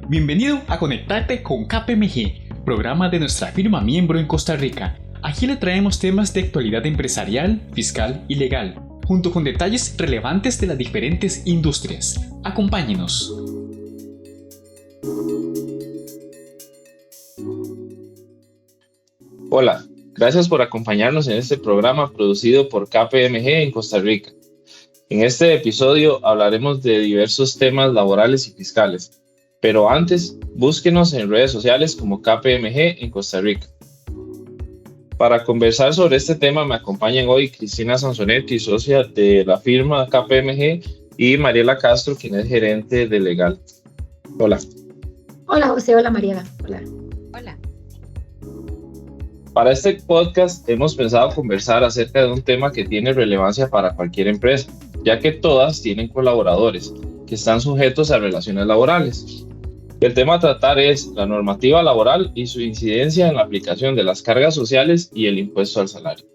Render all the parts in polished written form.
Bienvenido a Conectarte con KPMG, programa de nuestra firma miembro en Costa Rica. Aquí le traemos temas de actualidad empresarial, fiscal y legal, junto con detalles relevantes de las diferentes industrias. Acompáñenos. Hola, gracias por acompañarnos en este programa producido por KPMG en Costa Rica. En este episodio hablaremos de diversos temas laborales y fiscales. Pero antes, búsquenos en redes sociales como KPMG en Costa Rica. Para conversar sobre este tema me acompañan hoy Cristina Sansonetti, socia de la firma KPMG, y Mariela Castro, quien es gerente de legal. Hola. Hola José, hola Mariela. Hola. Hola. Para este podcast hemos pensado conversar acerca de un tema que tiene relevancia para cualquier empresa, ya que todas tienen colaboradores que están sujetos a relaciones laborales. El tema a tratar es la normativa laboral y su incidencia en la aplicación de las cargas sociales y el impuesto al salario.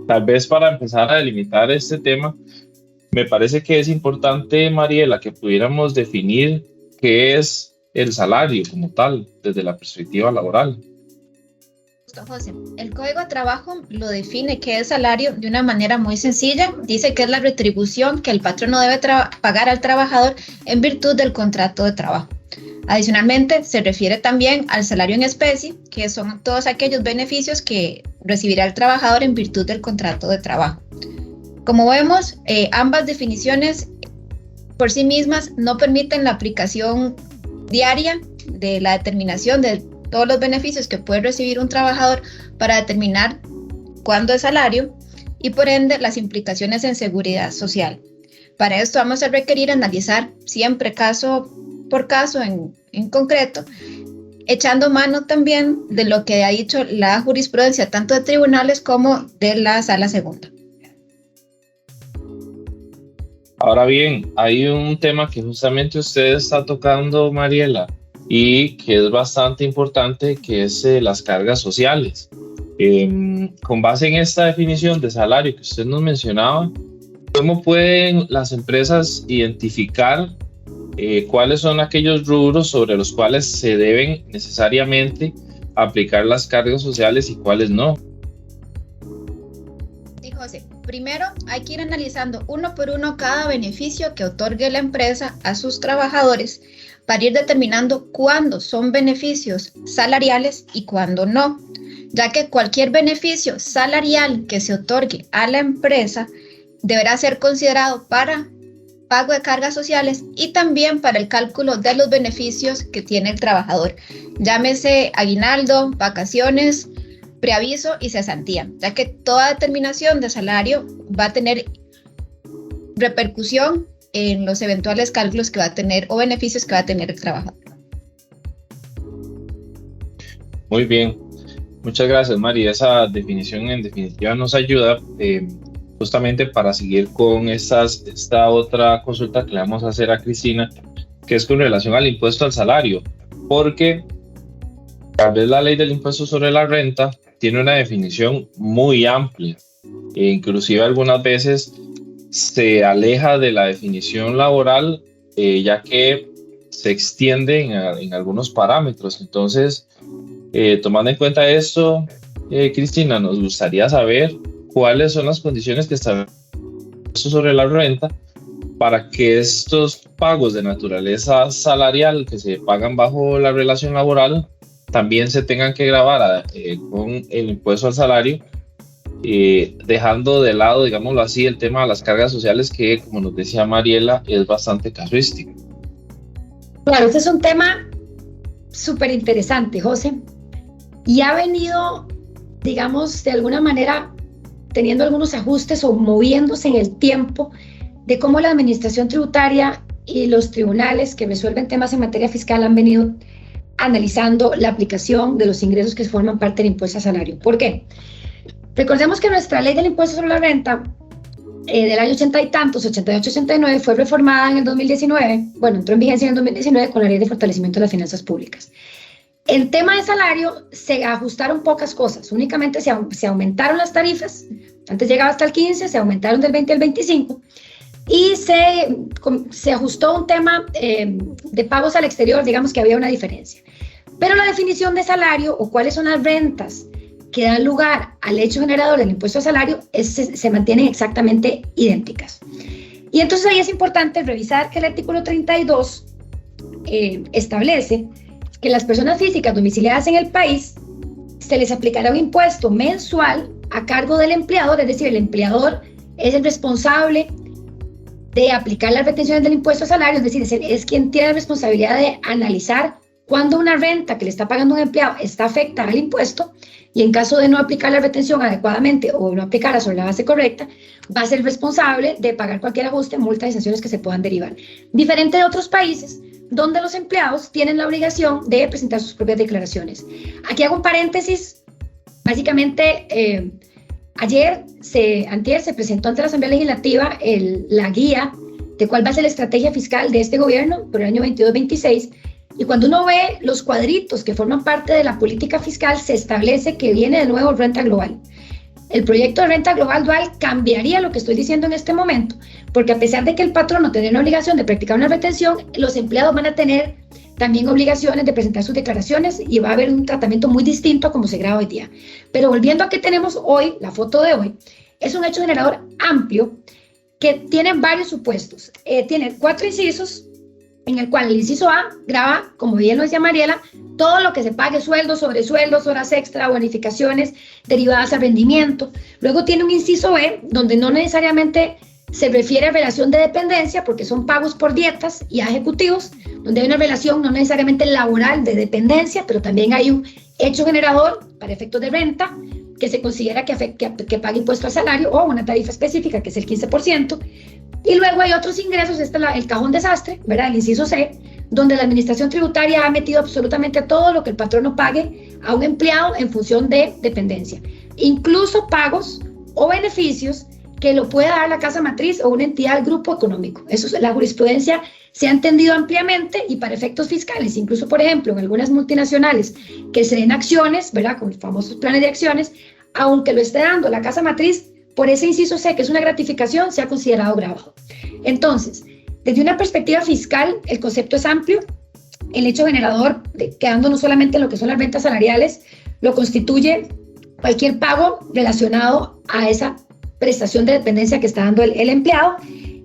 Tal vez para empezar a delimitar este tema, me parece que es importante, Mariela, que pudiéramos definir qué es el salario como tal, desde la perspectiva laboral. José, el Código de Trabajo lo define que es salario de una manera muy sencilla. Dice que es la retribución que el patrono debe pagar al trabajador en virtud del contrato de trabajo. Adicionalmente, se refiere también al salario en especie, que son todos aquellos beneficios que recibirá el trabajador en virtud del contrato de trabajo. Como vemos, ambas definiciones por sí mismas no permiten la aplicación diaria de la determinación de todos los beneficios que puede recibir un trabajador para determinar cuándo es salario y por ende las implicaciones en seguridad social. Para esto vamos a requerir analizar siempre caso por caso en concreto, echando mano también de lo que ha dicho la jurisprudencia tanto de tribunales como de la Sala Segunda. Ahora bien, hay un tema que justamente usted está tocando, Mariela, y que es bastante importante, que es las cargas sociales. Con base en esta definición de salario que usted nos mencionaba, ¿cómo pueden las empresas identificar cuáles son aquellos rubros sobre los cuales se deben necesariamente aplicar las cargas sociales y cuáles no? Sí, José. Primero hay que ir analizando uno por uno cada beneficio que otorgue la empresa a sus trabajadores para ir determinando cuándo son beneficios salariales y cuándo no, ya que cualquier beneficio salarial que se otorgue a la empresa deberá ser considerado para pago de cargas sociales y también para el cálculo de los beneficios que tiene el trabajador, llámese aguinaldo, vacaciones, preaviso y cesantía, ya que toda determinación de salario va a tener repercusión en los eventuales cálculos que va a tener o beneficios que va a tener el trabajador. Muy bien, muchas gracias, Mari. Esa definición en definitiva nos ayuda justamente para seguir con esta otra consulta que le vamos a hacer a Cristina, que es con relación al impuesto al salario, porque tal vez la ley del impuesto sobre la renta tiene una definición muy amplia e inclusive algunas veces se aleja de la definición laboral, ya que se extiende en algunos parámetros. Entonces, tomando en cuenta esto, Cristina, nos gustaría saber cuáles son las condiciones que establece sobre la renta para que estos pagos de naturaleza salarial que se pagan bajo la relación laboral también se tengan que gravar con el impuesto al salario, dejando de lado, digámoslo así, el tema de las cargas sociales que, como nos decía Mariela, es bastante casuístico. Claro, este es un tema súper interesante, José, y ha venido, digamos, de alguna manera teniendo algunos ajustes o moviéndose en el tiempo de cómo la administración tributaria y los tribunales que resuelven temas en materia fiscal han venido analizando la aplicación de los ingresos que forman parte del impuesto al salario. ¿Por qué? Recordemos que nuestra ley del impuesto sobre la renta del año 80 y tantos, 88-89, fue reformada en el 2019, bueno, entró en vigencia en el 2019 con la Ley de Fortalecimiento de las Finanzas Públicas. En tema de salario se ajustaron pocas cosas, únicamente se aumentaron las tarifas, antes llegaba hasta el 15, se aumentaron del 20 al 25, y se ajustó un tema de pagos al exterior, digamos que había una diferencia. Pero la definición de salario o cuáles son las rentas que dan lugar al hecho generador del impuesto al salario se mantienen exactamente idénticas. Y entonces ahí es importante revisar que el artículo 32 establece que las personas físicas domiciliadas en el país se les aplicará un impuesto mensual a cargo del empleador, es decir, el empleador es el responsable de aplicar las retenciones del impuesto a salario, es decir, es quien tiene la responsabilidad de analizar cuándo una renta que le está pagando un empleado está afectada al impuesto, y en caso de no aplicar la retención adecuadamente o no aplicarla sobre la base correcta, va a ser responsable de pagar cualquier ajuste, multas y sanciones que se puedan derivar. Diferente de otros países, donde los empleados tienen la obligación de presentar sus propias declaraciones. Aquí hago un paréntesis. Básicamente, antier se presentó ante la Asamblea Legislativa la guía de cuál va a ser la estrategia fiscal de este gobierno por el año 22-26, y cuando uno ve los cuadritos que forman parte de la política fiscal, se establece que viene de nuevo renta global. El proyecto de renta global dual cambiaría lo que estoy diciendo en este momento, porque a pesar de que el patrón no tiene la obligación de practicar una retención, los empleados van a tener también obligaciones de presentar sus declaraciones y va a haber un tratamiento muy distinto a como se graba hoy día. Pero volviendo a que tenemos hoy, la foto de hoy, es un hecho generador amplio que tiene varios supuestos. Tiene 4 incisos, en el cual el inciso A graba, como bien lo decía Mariela, todo lo que se pague, sueldos, sobresueldos, horas extra, bonificaciones derivadas al rendimiento. Luego tiene un inciso B, donde no necesariamente se refiere a relación de dependencia, porque son pagos por dietas y a ejecutivos, donde hay una relación no necesariamente laboral de dependencia, pero también hay un hecho generador para efectos de renta, que se considera que paga impuesto al salario, o una tarifa específica, que es el 15%. Y luego hay otros ingresos, el cajón desastre, ¿verdad? El inciso C, donde la administración tributaria ha metido absolutamente todo lo que el patrono pague a un empleado en función de dependencia. Incluso pagos o beneficios que lo pueda dar la casa matriz o una entidad del grupo económico. La jurisprudencia se ha entendido ampliamente y para efectos fiscales, incluso, por ejemplo, en algunas multinacionales que se den acciones, ¿verdad? Con los famosos planes de acciones, aunque lo esté dando la casa matriz, por ese inciso C, que es una gratificación, se ha considerado grabado. Entonces, desde una perspectiva fiscal, el concepto es amplio. El hecho generador, quedándonos solamente en lo que son las rentas salariales, lo constituye cualquier pago relacionado a esa prestación de dependencia que está dando el empleado.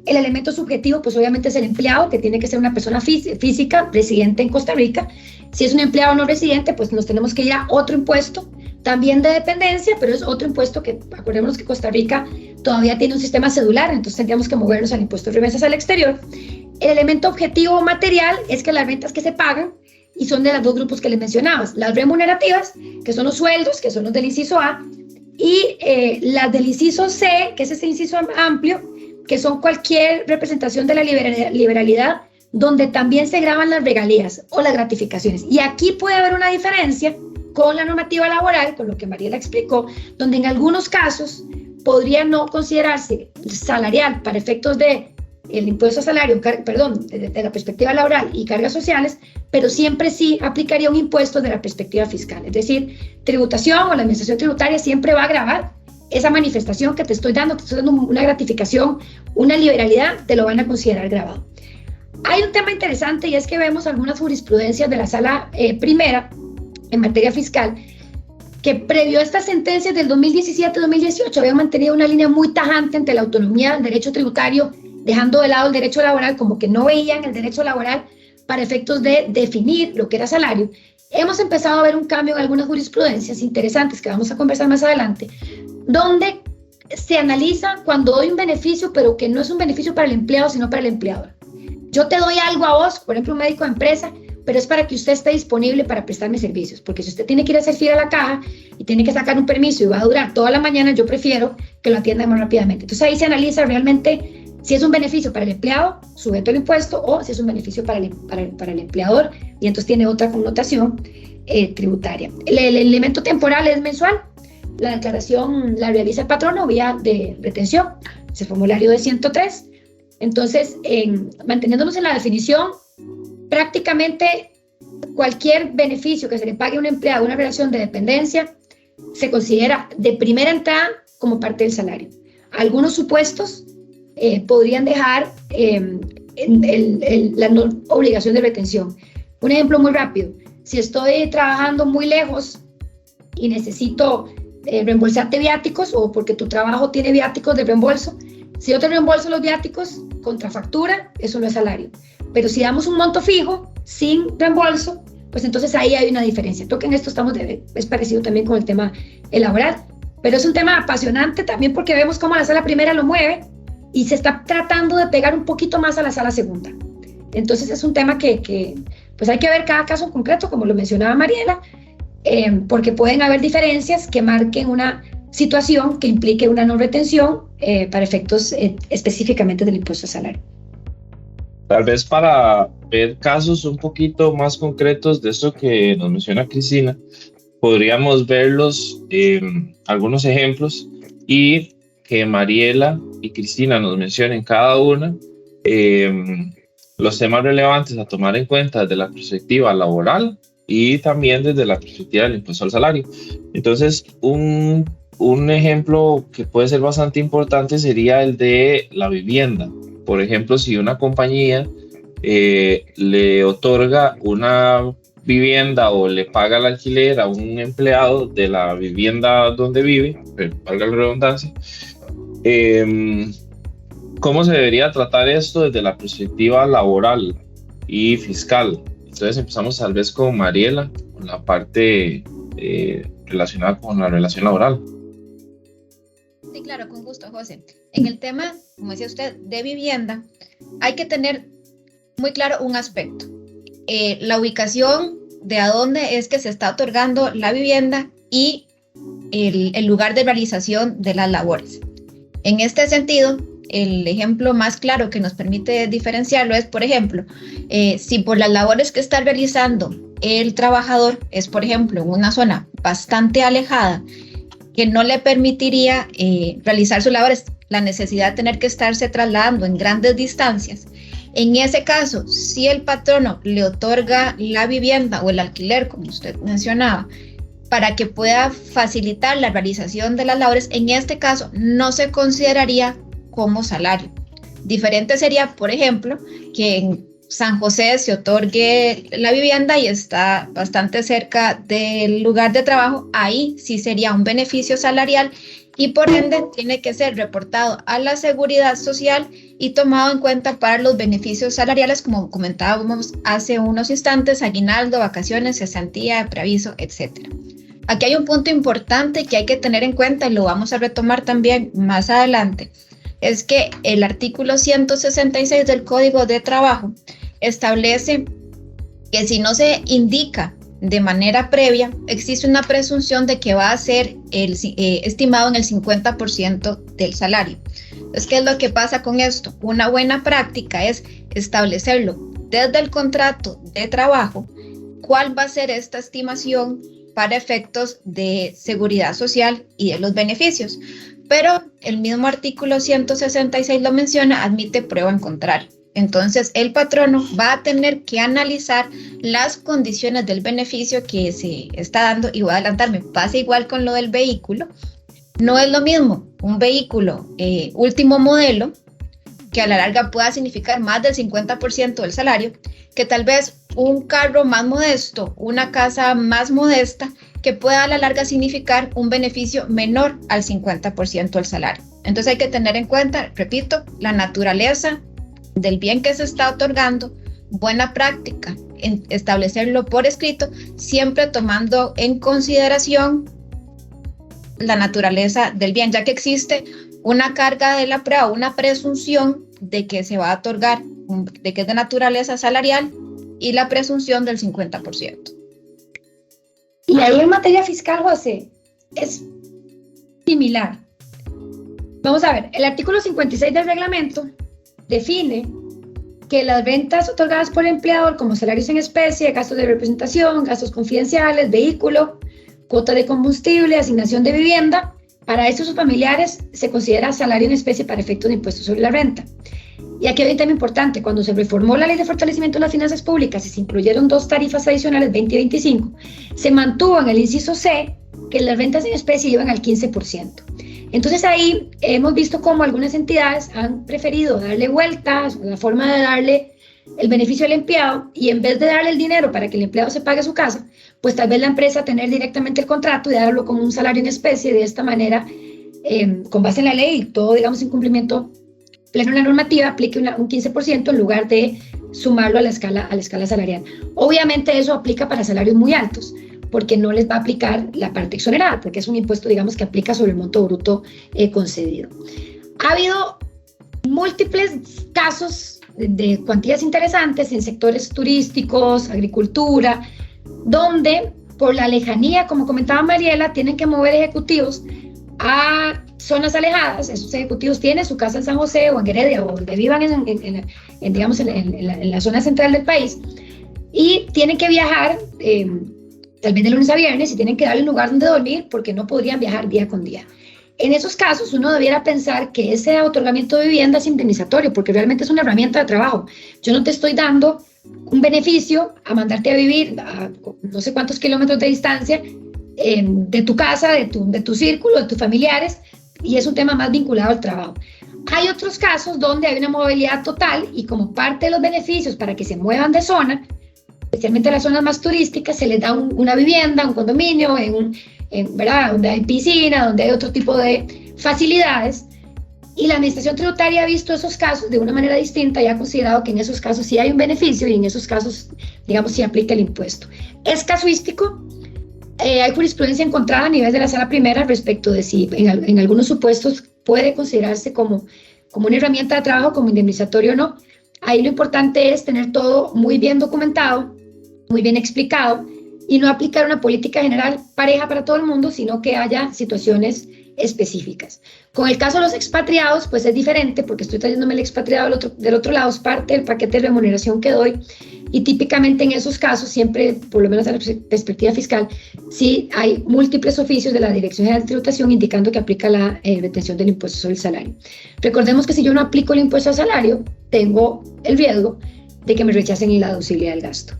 El elemento subjetivo, pues obviamente es el empleado, que tiene que ser una persona física residente en Costa Rica. Si es un empleado no residente, pues nos tenemos que ir a otro impuesto, también de dependencia, pero es otro impuesto que, acordémonos que Costa Rica todavía tiene un sistema cedular, entonces tendríamos que movernos al impuesto de remesas al exterior. El elemento objetivo material es que las rentas que se pagan, y son de los 2 grupos que les mencionabas, las remunerativas, que son los sueldos, que son los del inciso A, y las del inciso C, que es ese inciso amplio, que son cualquier representación de la liberalidad, donde también se graban las regalías o las gratificaciones. Y aquí puede haber una diferencia con la normativa laboral, con lo que Mariela explicó, donde en algunos casos podría no considerarse salarial para efectos de el impuesto a salario, de la perspectiva laboral y cargas sociales, pero siempre sí aplicaría un impuesto de la perspectiva fiscal. Es decir, tributación o la administración tributaria siempre va a gravar esa manifestación que te estoy dando una gratificación, una liberalidad, te lo van a considerar grabado. Hay un tema interesante y es que vemos algunas jurisprudencias de la sala primera en materia fiscal que previo a estas sentencias del 2017-2018 habían mantenido una línea muy tajante entre la autonomía del derecho tributario, dejando de lado el derecho laboral, como que no veían el derecho laboral para efectos de definir lo que era salario. Hemos empezado a ver un cambio en algunas jurisprudencias interesantes que vamos a conversar más adelante, donde se analiza cuando doy un beneficio, pero que no es un beneficio para el empleado, sino para el empleador. Yo te doy algo a vos, por ejemplo, un médico de empresa, pero es para que usted esté disponible para prestarme servicios, porque si usted tiene que ir a hacer fila a la caja y tiene que sacar un permiso y va a durar toda la mañana, yo prefiero que lo atiendan más rápidamente. Entonces ahí se analiza realmente si es un beneficio para el empleado, sujeto al impuesto, o si es un beneficio para el empleador, y entonces tiene otra connotación tributaria. El elemento temporal es mensual. La declaración la realiza el patrono vía de retención, es el formulario de 103. Entonces, manteniéndonos en la definición, prácticamente cualquier beneficio que se le pague a un empleado, una relación de dependencia, se considera de primera entrada como parte del salario. Algunos supuestos podrían dejar la no obligación de retención. Un ejemplo muy rápido: si estoy trabajando muy lejos y necesito reembolsarte viáticos, o porque tu trabajo tiene viáticos de reembolso, si yo te reembolso los viáticos contra factura, eso no es salario. Pero si damos un monto fijo sin reembolso, pues entonces ahí hay una diferencia. Creo que en esto es parecido también con el tema laboral, pero es un tema apasionante también porque vemos cómo la sala primera lo mueve y se está tratando de pegar un poquito más a la sala segunda. Entonces es un tema que pues hay que ver cada caso en concreto, como lo mencionaba Mariela, porque pueden haber diferencias que marquen una situación que implique una no retención para efectos específicamente del impuesto al salario. Tal vez para ver casos un poquito más concretos de esto que nos menciona Cristina, podríamos verlos algunos ejemplos y que Mariela y Cristina nos mencionen cada una los temas relevantes a tomar en cuenta desde la perspectiva laboral y también desde la perspectiva del impuesto al salario. Entonces, un ejemplo que puede ser bastante importante sería el de la vivienda. Por ejemplo, si una compañía le otorga una vivienda o le paga el alquiler a un empleado de la vivienda donde vive, valga la redundancia, ¿cómo se debería tratar esto desde la perspectiva laboral y fiscal? Entonces empezamos tal vez con Mariela, con la parte relacionada con la relación laboral. Sí, claro, con gusto, José. En el tema, como decía usted, de vivienda, hay que tener muy claro un aspecto. La ubicación de a dónde es que se está otorgando la vivienda y el lugar de realización de las labores. En este sentido, el ejemplo más claro que nos permite diferenciarlo es, por ejemplo, si por las labores que está realizando el trabajador es, por ejemplo, en una zona bastante alejada, que no le permitiría realizar sus labores, la necesidad de tener que estarse trasladando en grandes distancias. En ese caso, si el patrono le otorga la vivienda o el alquiler, como usted mencionaba, para que pueda facilitar la realización de las labores, en este caso no se consideraría como salario. Diferente sería, por ejemplo, que en San José se otorgue la vivienda y está bastante cerca del lugar de trabajo, ahí sí sería un beneficio salarial y por ende tiene que ser reportado a la Seguridad Social y tomado en cuenta para los beneficios salariales, como comentábamos hace unos instantes: aguinaldo, vacaciones, cesantía, preaviso, etc. Aquí hay un punto importante que hay que tener en cuenta y lo vamos a retomar también más adelante. Es que el artículo 166 del Código de Trabajo establece que si no se indica de manera previa, existe una presunción de que va a ser estimado en el 50% del salario. Entonces, ¿qué es lo que pasa con esto? Una buena práctica es establecerlo desde el contrato de trabajo, cuál va a ser esta estimación para efectos de seguridad social y de los beneficios. Pero el mismo artículo 166 lo menciona, admite prueba en contrario. Entonces, el patrono va a tener que analizar las condiciones del beneficio que se está dando, y voy a adelantarme, pasa igual con lo del vehículo. No es lo mismo un vehículo último modelo, que a la larga pueda significar más del 50% del salario, que tal vez un carro más modesto, una casa más modesta, que pueda a la larga significar un beneficio menor al 50% del salario. Entonces hay que tener en cuenta, repito, la naturaleza del bien que se está otorgando, buena práctica en establecerlo por escrito, siempre tomando en consideración la naturaleza del bien, ya que existe una carga de la prueba, una presunción de que se va a otorgar, de que es de naturaleza salarial, y la presunción del 50%. Y ahí en materia fiscal, José, es similar. Vamos a ver, el artículo 56 del reglamento define que las rentas otorgadas por el empleador, como salarios en especie, gastos de representación, gastos confidenciales, vehículo, cuota de combustible, asignación de vivienda, para estos familiares se considera salario en especie para efectos de impuestos sobre la renta. Y aquí hay un tema importante: cuando se reformó la Ley de Fortalecimiento de las Finanzas Públicas y se incluyeron 2 tarifas adicionales, 20 y 25, se mantuvo en el inciso C que las rentas en especie iban al 15%. Entonces ahí hemos visto cómo algunas entidades han preferido darle vueltas, la forma de darle el beneficio al empleado, y en vez de darle el dinero para que el empleado se pague su casa, pues tal vez la empresa tener directamente el contrato y darlo como un salario en especie, de esta manera, con base en la ley y todo, digamos, en cumplimiento pleno de la normativa, aplique un 15% en lugar de sumarlo a la escala salarial. Obviamente eso aplica para salarios muy altos, porque no les va a aplicar la parte exonerada, porque es un impuesto, digamos, que aplica sobre el monto bruto concedido. Ha habido múltiples casos de cuantías interesantes en sectores turísticos, agricultura, donde por la lejanía, como comentaba Mariela, tienen que mover ejecutivos a zonas alejadas. Esos ejecutivos tienen su casa en San José o en Heredia o donde vivan en la zona central del país, y tienen que viajar tal vez de lunes a viernes, y tienen que darle un lugar donde dormir porque no podrían viajar día con día. En esos casos uno debiera pensar que ese otorgamiento de vivienda es indemnizatorio, porque realmente es una herramienta de trabajo. Yo no te estoy dando un beneficio a mandarte a vivir a no sé cuántos kilómetros de distancia de tu casa, de tu círculo, de tus familiares, y es un tema más vinculado al trabajo. Hay otros casos donde hay una movilidad total, y como parte de los beneficios para que se muevan de zona, especialmente en las zonas más turísticas, se les da una vivienda, un condominio, ¿verdad?, donde hay piscina, donde hay otro tipo de facilidades, y la administración tributaria ha visto esos casos de una manera distinta y ha considerado que en esos casos sí hay un beneficio, y en esos casos, digamos, sí aplica el impuesto. Es casuístico. Hay jurisprudencia encontrada a nivel de la Sala Primera respecto de si en algunos supuestos puede considerarse como una herramienta de trabajo, como indemnizatorio o no. Ahí lo importante es tener todo muy bien documentado, muy bien explicado, y no aplicar una política general pareja para todo el mundo, sino que haya situaciones específicas. Con el caso de los expatriados, pues es diferente, porque estoy trayéndome el expatriado del otro lado, es parte del paquete de remuneración que doy, y típicamente en esos casos, siempre, por lo menos a la perspectiva fiscal, sí hay múltiples oficios de la Dirección General de Tributación indicando que aplica la retención del impuesto sobre el salario. Recordemos que si yo no aplico el impuesto al salario, tengo el riesgo de que me rechacen la deducibilidad del gasto.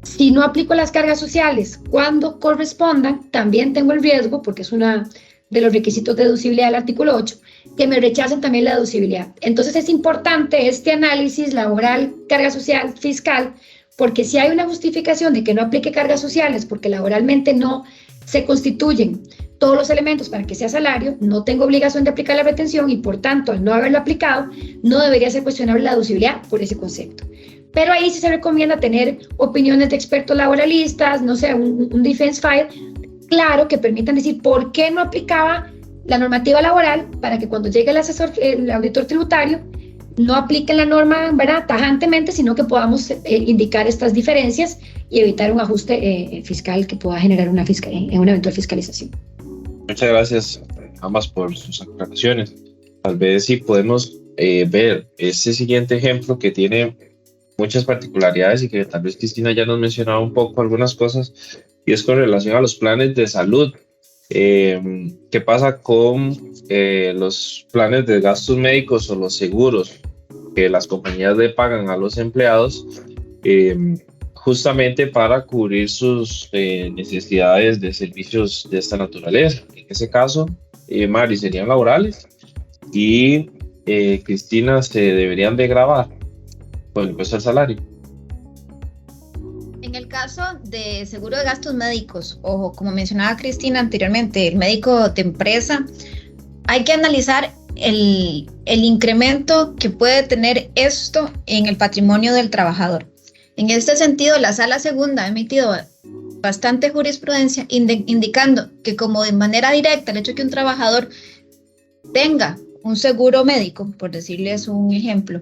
Si no aplico las cargas sociales cuando correspondan, también tengo el riesgo, porque es una de los requisitos de deducibilidad del artículo 8, que me rechacen también la deducibilidad. Entonces es importante este análisis laboral, carga social, fiscal, porque si hay una justificación de que no aplique cargas sociales porque laboralmente no se constituyen todos los elementos para que sea salario, no tengo obligación de aplicar la retención, y por tanto, al no haberlo aplicado, no debería ser cuestionable la deducibilidad por ese concepto. Pero ahí sí se recomienda tener opiniones de expertos laboralistas, no sé, un defense file, claro, que permitan decir por qué no aplicaba la normativa laboral, para que cuando llegue el auditor tributario, no apliquen la norma, ¿verdad?, tajantemente, sino que podamos indicar estas diferencias y evitar un ajuste fiscal que pueda generar una eventual fiscalización. Muchas gracias ambas por sus aclaraciones. Tal vez sí podemos ver este siguiente ejemplo que tiene muchas particularidades y que tal vez Cristina ya nos mencionaba un poco algunas cosas, y es con relación a los planes de salud. ¿Qué pasa con los planes de gastos médicos o los seguros que las compañías le pagan a los empleados justamente para cubrir sus necesidades de servicios de esta naturaleza? En ese caso, Mari, serían laborales, y Cristina, se deberían de gravar con el impuesto al salario. En el caso de seguro de gastos médicos, o como mencionaba Cristina anteriormente, el médico de empresa, hay que analizar el incremento que puede tener esto en el patrimonio del trabajador. En este sentido, la Sala Segunda ha emitido bastante jurisprudencia indicando que, como de manera directa el hecho de que un trabajador tenga un seguro médico, por decirles un ejemplo,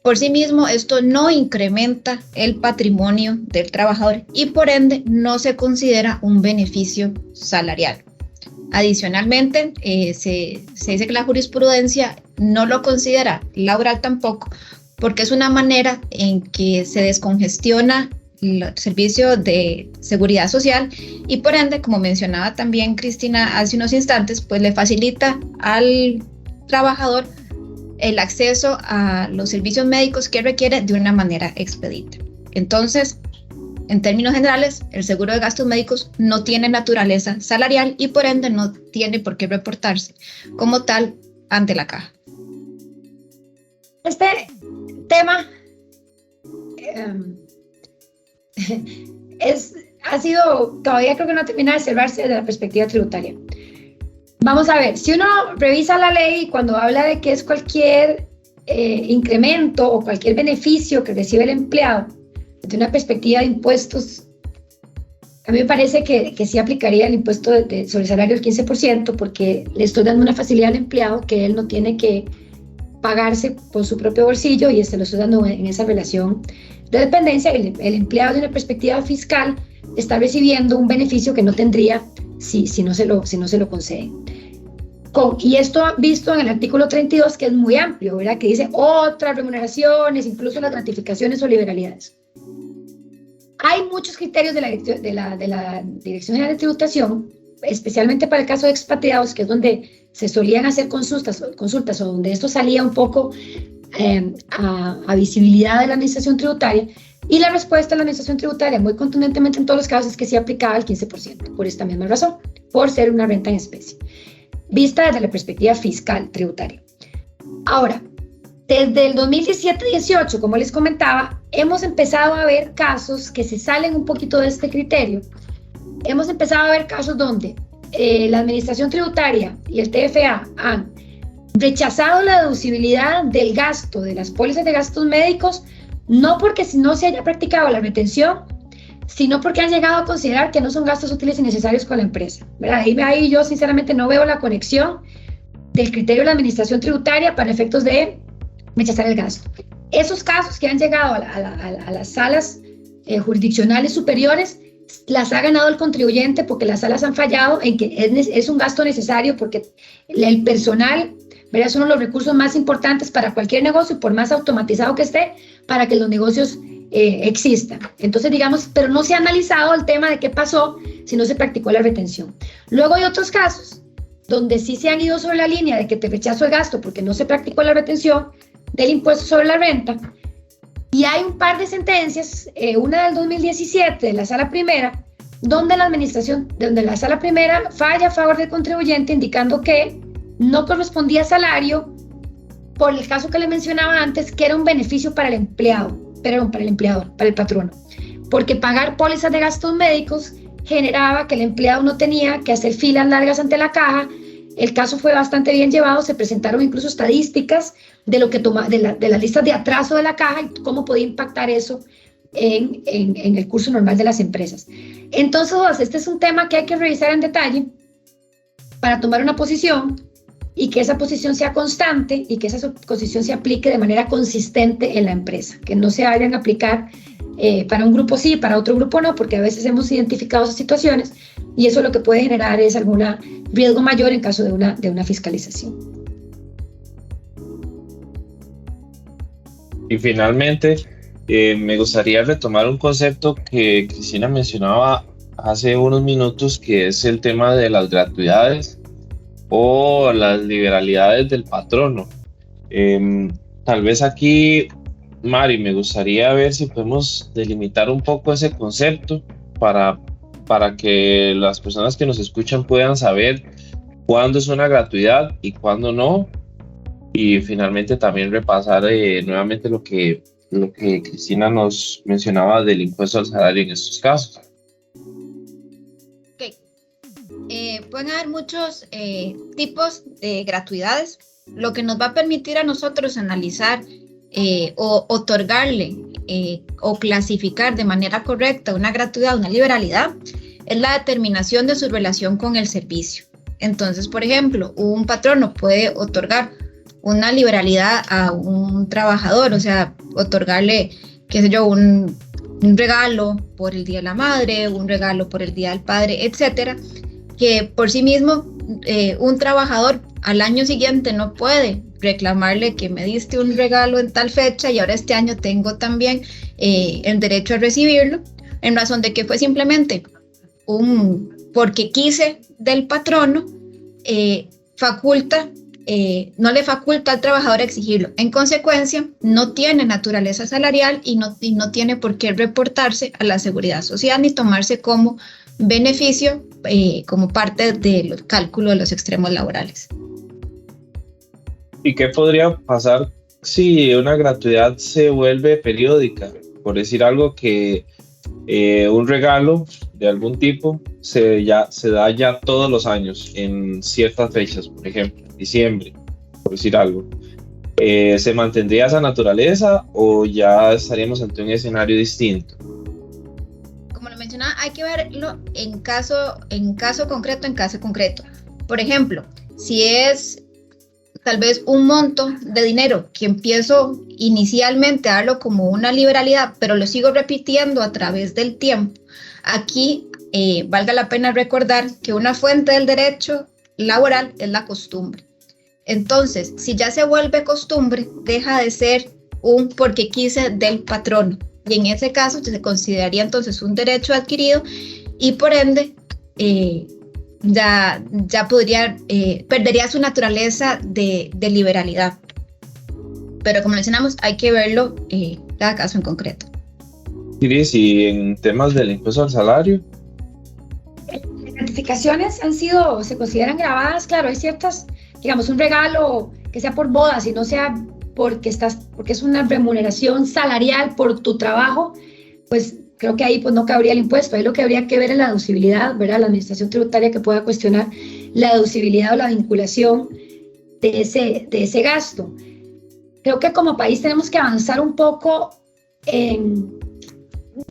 por sí mismo esto no incrementa el patrimonio del trabajador y por ende no se considera un beneficio salarial. Adicionalmente, se dice que la jurisprudencia no lo considera laboral tampoco, porque es una manera en que se descongestiona el servicio de seguridad social y por ende, como mencionaba también Cristina hace unos instantes, pues le facilita al trabajador el acceso a los servicios médicos que requiere de una manera expedita. Entonces, En términos generales, el seguro de gastos médicos no tiene naturaleza salarial y por ende no tiene por qué reportarse como tal ante la caja. Este tema ha sido, todavía creo que no termina de cerrarse desde la perspectiva tributaria. Vamos a ver, si uno revisa la ley cuando habla de que es cualquier incremento o cualquier beneficio que recibe el empleado, desde una perspectiva de impuestos, a mí me parece que sí aplicaría el impuesto sobre el salario del 15%, porque le estoy dando una facilidad al empleado que él no tiene que pagarse por su propio bolsillo y se lo estoy dando en esa relación de dependencia. El empleado, de una perspectiva fiscal, está recibiendo un beneficio que no tendría si no se lo conceden. Y esto visto en el artículo 32, que es muy amplio, ¿verdad? Que dice otras remuneraciones, incluso las gratificaciones o liberalidades. Hay muchos criterios de la Dirección General de Tributación, especialmente para el caso de expatriados, que es donde se solían hacer consultas o donde esto salía un poco a visibilidad de la administración tributaria, y la respuesta de la administración tributaria muy contundentemente en todos los casos es que sí aplicaba el 15%, por esta misma razón, por ser una renta en especie, vista desde la perspectiva fiscal tributaria. Ahora, desde el 2017-18, como les comentaba, hemos empezado a ver casos que se salen un poquito de este criterio. Hemos empezado a ver casos donde la administración tributaria y el TFA han rechazado la deducibilidad del gasto de las pólizas de gastos médicos, no porque no se haya practicado la retención, sino porque han llegado a considerar que no son gastos útiles y necesarios con la empresa, ¿verdad? Ahí yo sinceramente no veo la conexión del criterio de la administración tributaria para efectos de rechazar el gasto. Esos casos que han llegado a las salas jurisdiccionales superiores las ha ganado el contribuyente, porque las salas han fallado en que es un gasto necesario, porque el personal, ¿verdad?, es uno de los recursos más importantes para cualquier negocio, por más automatizado que esté, para que los negocios existan. Entonces, digamos, pero no se ha analizado el tema de qué pasó si no se practicó la retención. Luego hay otros casos donde sí se han ido sobre la línea de que te rechazo el gasto porque no se practicó la retención del impuesto sobre la renta, y hay un par de sentencias, una del 2017 de la Sala Primera, donde la Sala Primera falla a favor del contribuyente indicando que no correspondía salario por el caso que le mencionaba antes, que era un beneficio para el empleado, para el empleador, para el patrono, porque pagar pólizas de gastos médicos generaba que el empleado no tenía que hacer filas largas ante la caja. El caso fue bastante bien llevado, se presentaron incluso estadísticas de lo que de las listas de atraso de la caja y cómo podía impactar eso en el curso normal de las empresas. Entonces, este es un tema que hay que revisar en detalle para tomar una posición, y que esa posición sea constante y que esa posición se aplique de manera consistente en la empresa, que no se vayan a aplicar para un grupo sí, para otro grupo no, porque a veces hemos identificado esas situaciones y eso lo que puede generar es algún riesgo mayor en caso de una fiscalización. Y finalmente, me gustaría retomar un concepto que Cristina mencionaba hace unos minutos, que es el tema de las gratuidades o las liberalidades del patrono. Tal vez aquí, Mari, me gustaría ver si podemos delimitar un poco ese concepto para que las personas que nos escuchan puedan saber cuándo es una gratuidad y cuándo no, y finalmente también repasar nuevamente lo que Cristina nos mencionaba del impuesto al salario en estos casos. Pueden haber muchos tipos de gratuidades, lo que nos va a permitir a nosotros analizar o otorgarle o clasificar de manera correcta una gratuidad, una liberalidad, es la determinación de su relación con el servicio. Entonces, por ejemplo, un patrono puede otorgar una liberalidad a un trabajador, o sea, otorgarle, qué sé yo, un regalo por el Día de la Madre, un regalo por el Día del Padre, etcétera, que por sí mismo un trabajador al año siguiente no puede reclamarle que me diste un regalo en tal fecha y ahora este año tengo también el derecho a recibirlo, en razón de que fue simplemente porque quise del patrono, faculta no le faculta al trabajador exigirlo. En consecuencia, no tiene naturaleza salarial y no tiene por qué reportarse a la seguridad social ni tomarse como beneficio como parte del cálculo de los extremos laborales. ¿Y qué podría pasar si una gratuidad se vuelve periódica? Por decir algo, que un regalo de algún tipo se da ya todos los años en ciertas fechas, por ejemplo, diciembre, por decir algo. ¿Se mantendría esa naturaleza o ya estaríamos ante un escenario distinto? Como lo mencionaba, hay que verlo en caso concreto. Por ejemplo, si es tal vez un monto de dinero que empiezo inicialmente a darlo como una liberalidad, pero lo sigo repitiendo a través del tiempo, aquí valga la pena recordar que una fuente del derecho laboral es la costumbre. Entonces, si ya se vuelve costumbre, deja de ser un porque quise del patrono, y en ese caso se consideraría entonces un derecho adquirido y por ende ya podría, perdería su naturaleza de liberalidad. Pero como mencionamos, hay que verlo cada caso en concreto. Iris, y en temas del impuesto al salario. Las gratificaciones se consideran grabadas, claro, hay ciertas, digamos, un regalo que sea por boda, si no sea porque es una remuneración salarial por tu trabajo, pues creo que ahí pues no cabría el impuesto. Ahí lo que habría que ver es la deducibilidad, ¿verdad? La administración tributaria que pueda cuestionar la deducibilidad o la vinculación de ese gasto. Creo que como país tenemos que avanzar un poco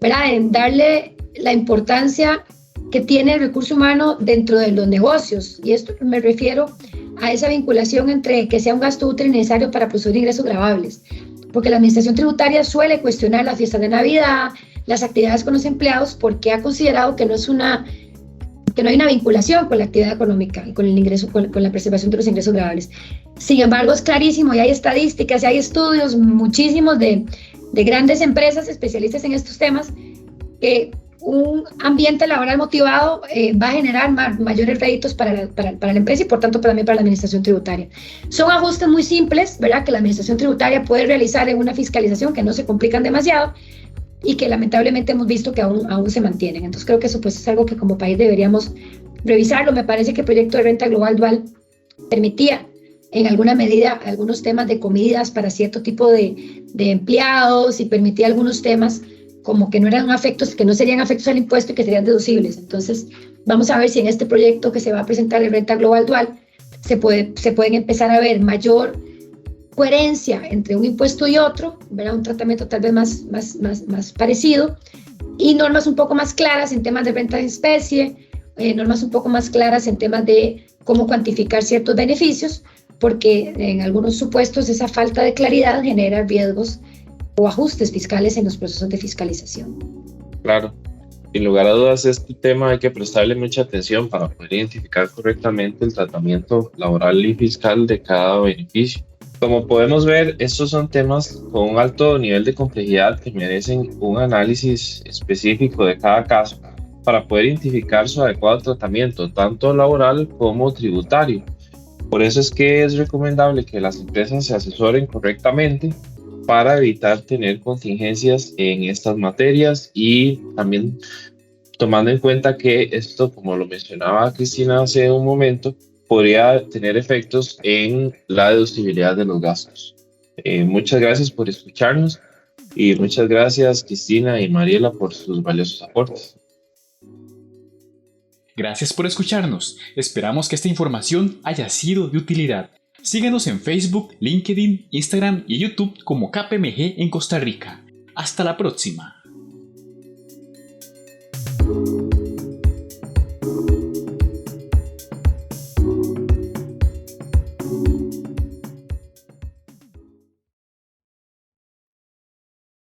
¿verdad? En darle la importancia que tiene el recurso humano dentro de los negocios. Y esto me refiero a esa vinculación entre que sea un gasto útil y necesario para producir ingresos gravables. Porque la administración tributaria suele cuestionar las fiestas de Navidad, las actividades con los empleados, porque ha considerado que no hay una vinculación con la actividad económica y con el ingreso, con la preservación de los ingresos gravables. Sin embargo, es clarísimo, y hay estadísticas, y hay estudios muchísimos de grandes empresas especialistas en estos temas, que un ambiente laboral motivado va a generar mayores réditos para la empresa y por tanto también para la administración tributaria. Son ajustes muy simples, ¿verdad?, que la administración tributaria puede realizar en una fiscalización que no se complican demasiado y que lamentablemente hemos visto que aún se mantienen. Entonces creo que eso pues es algo que como país deberíamos revisarlo. Me parece que el proyecto de renta global dual permitía en alguna medida algunos temas de comidas para cierto tipo de empleados y permitía algunos temas como que no serían afectos al impuesto y que serían deducibles. Entonces vamos a ver si en este proyecto que se va a presentar en renta global dual se pueden empezar a ver mayor coherencia entre un impuesto y otro, ¿verdad? Un tratamiento tal vez más parecido, y normas un poco más claras en temas de renta en especie, normas un poco más claras en temas de cómo cuantificar ciertos beneficios, porque en algunos supuestos esa falta de claridad genera riesgos o ajustes fiscales en los procesos de fiscalización. Claro, sin lugar a dudas, este tema hay que prestarle mucha atención para poder identificar correctamente el tratamiento laboral y fiscal de cada beneficio. Como podemos ver, estos son temas con un alto nivel de complejidad que merecen un análisis específico de cada caso para poder identificar su adecuado tratamiento, tanto laboral como tributario. Por eso es que es recomendable que las empresas se asesoren correctamente para evitar tener contingencias en estas materias, y también tomando en cuenta que esto, como lo mencionaba Cristina hace un momento, podría tener efectos en la deducibilidad de los gastos. Muchas gracias por escucharnos y muchas gracias Cristina y Mariela por sus valiosos aportes. Gracias por escucharnos. Esperamos que esta información haya sido de utilidad. Síguenos en Facebook, LinkedIn, Instagram y YouTube como KPMG en Costa Rica. Hasta la próxima.